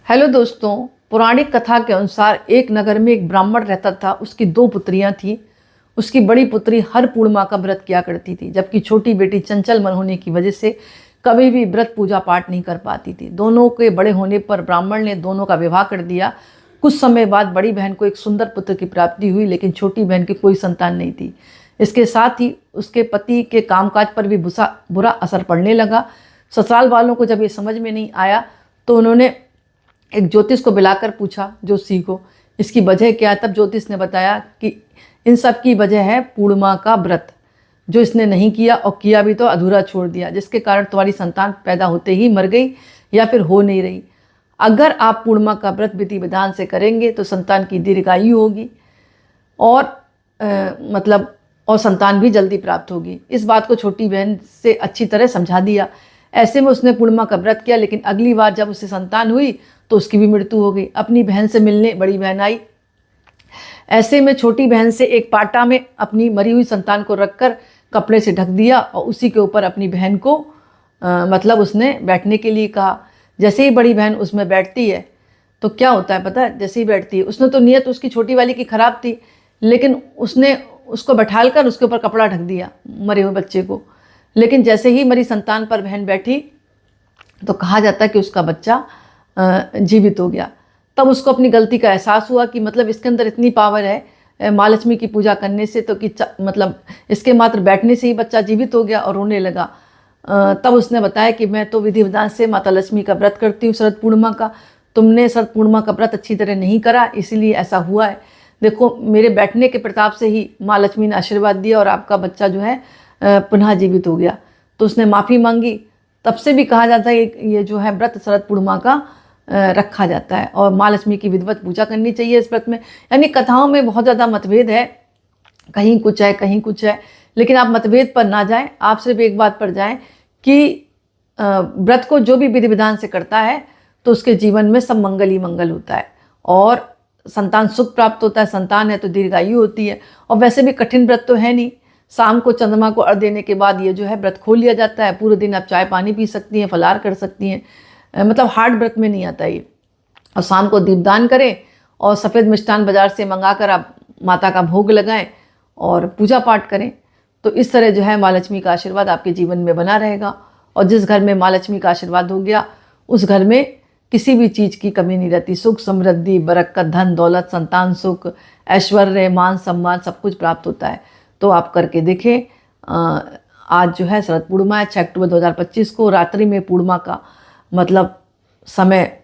Hello दोस्तों, पौराणिक कथा के अनुसार एक नगर में एक ब्राह्मण रहता था। उसकी दो पुत्रियां थीं। उसकी बड़ी पुत्री हर पूर्णिमा का व्रत किया करती थी, जबकि छोटी बेटी चंचल मन होने की वजह से कभी भी व्रत पूजा पाठ नहीं कर पाती थी। दोनों के बड़े होने पर ब्राह्मण ने दोनों का विवाह कर दिया। कुछ समय बाद बड़ी बहन को एक सुंदर पुत्र की प्राप्ति हुई, लेकिन छोटी बहन की कोई संतान नहीं थी। इसके साथ ही उसके पति के कामकाज पर भी बुरा असर पड़ने लगा। ससुराल वालों को जब ये समझ में नहीं आया तो उन्होंने एक ज्योतिष को बुलाकर पूछा, ज्योतिषी को, इसकी वजह क्या है। तब ज्योतिष ने बताया कि इन सब की वजह है पूर्णिमा का व्रत, जो इसने नहीं किया और किया भी तो अधूरा छोड़ दिया, जिसके कारण तुम्हारी संतान पैदा होते ही मर गई या फिर हो नहीं रही। अगर आप पूर्णिमा का व्रत विधि विधान से करेंगे तो संतान की दीर्घायु होगी और और संतान भी जल्दी प्राप्त होगी। इस बात को छोटी बहन से अच्छी तरह समझा दिया। ऐसे में उसने पूर्णिमा का व्रत किया, लेकिन अगली बार जब उसे संतान हुई तो उसकी भी मृत्यु हो गई। अपनी बहन से मिलने बड़ी बहन आई। ऐसे में छोटी बहन से एक पाटा में अपनी मरी हुई संतान को रखकर कपड़े से ढक दिया और उसी के ऊपर अपनी बहन को उसने बैठने के लिए कहा। जैसे ही बड़ी बहन उसमें बैठती है तो क्या होता है पता है, जैसे ही बैठती है, उसने तो नीयत उसकी छोटी वाली की खराब थी, लेकिन उसने उसको बैठालकर उसके ऊपर कपड़ा ढक दिया मरे हुए बच्चे को। लेकिन जैसे ही मरी संतान पर बहन बैठी तो कहा जाता है कि उसका बच्चा जीवित हो गया। तब उसको अपनी गलती का एहसास हुआ कि इसके अंदर इतनी पावर है माँ लक्ष्मी की पूजा करने से, तो कि इसके मात्र बैठने से ही बच्चा जीवित हो गया और रोने लगा। तब उसने बताया कि मैं तो विधि विधान से माता लक्ष्मी का व्रत करती हूँ शरद पूर्णिमा का। तुमने शरद पूर्णिमा का व्रत अच्छी तरह नहीं करा, इसीलिए ऐसा हुआ है। देखो, मेरे बैठने के प्रताप से ही माँ लक्ष्मी ने आशीर्वाद दिया और आपका बच्चा जो है पुनः जीवित हो गया। तो उसने माफ़ी मांगी। तब से भी कहा जाता है ये जो है व्रत शरद पूर्णिमा का रखा जाता है और माँ लक्ष्मी की विधिवत पूजा करनी चाहिए इस व्रत में। यानी कथाओं में बहुत ज़्यादा मतभेद है, कहीं कुछ है कहीं कुछ है, लेकिन आप मतभेद पर ना जाएं। आप सिर्फ एक बात पर जाएं कि व्रत को जो भी विधि विधान से करता है तो उसके जीवन में सब मंगल ही मंगल होता है और संतान सुख प्राप्त होता है। संतान है तो दीर्घायु होती है। और वैसे भी कठिन व्रत तो है नहीं। शाम को चंद्रमा को अर्घ्य देने के बाद ये जो है व्रत खोल लिया जाता है। पूरे दिन आप चाय पानी पी सकती हैं, फलाहार कर सकती हैं, हार्ड व्रत में नहीं आता ये। और शाम को दीपदान करें और सफ़ेद मिष्ठान बाजार से मंगाकर आप माता का भोग लगाएं और पूजा पाठ करें। तो इस तरह जो है माँ लक्ष्मी का आशीर्वाद आपके जीवन में बना रहेगा। और जिस घर में माँ लक्ष्मी का आशीर्वाद हो गया उस घर में किसी भी चीज़ की कमी नहीं रहती। सुख समृद्धि, बरकत, धन दौलत, संतान सुख, ऐश्वर्य, मान सम्मान सब कुछ प्राप्त होता है। तो आप करके देखें। आज जो है शरद पूर्णिमा है 6 अक्टूबर 2025 को। रात्रि में पूर्णिमा का समय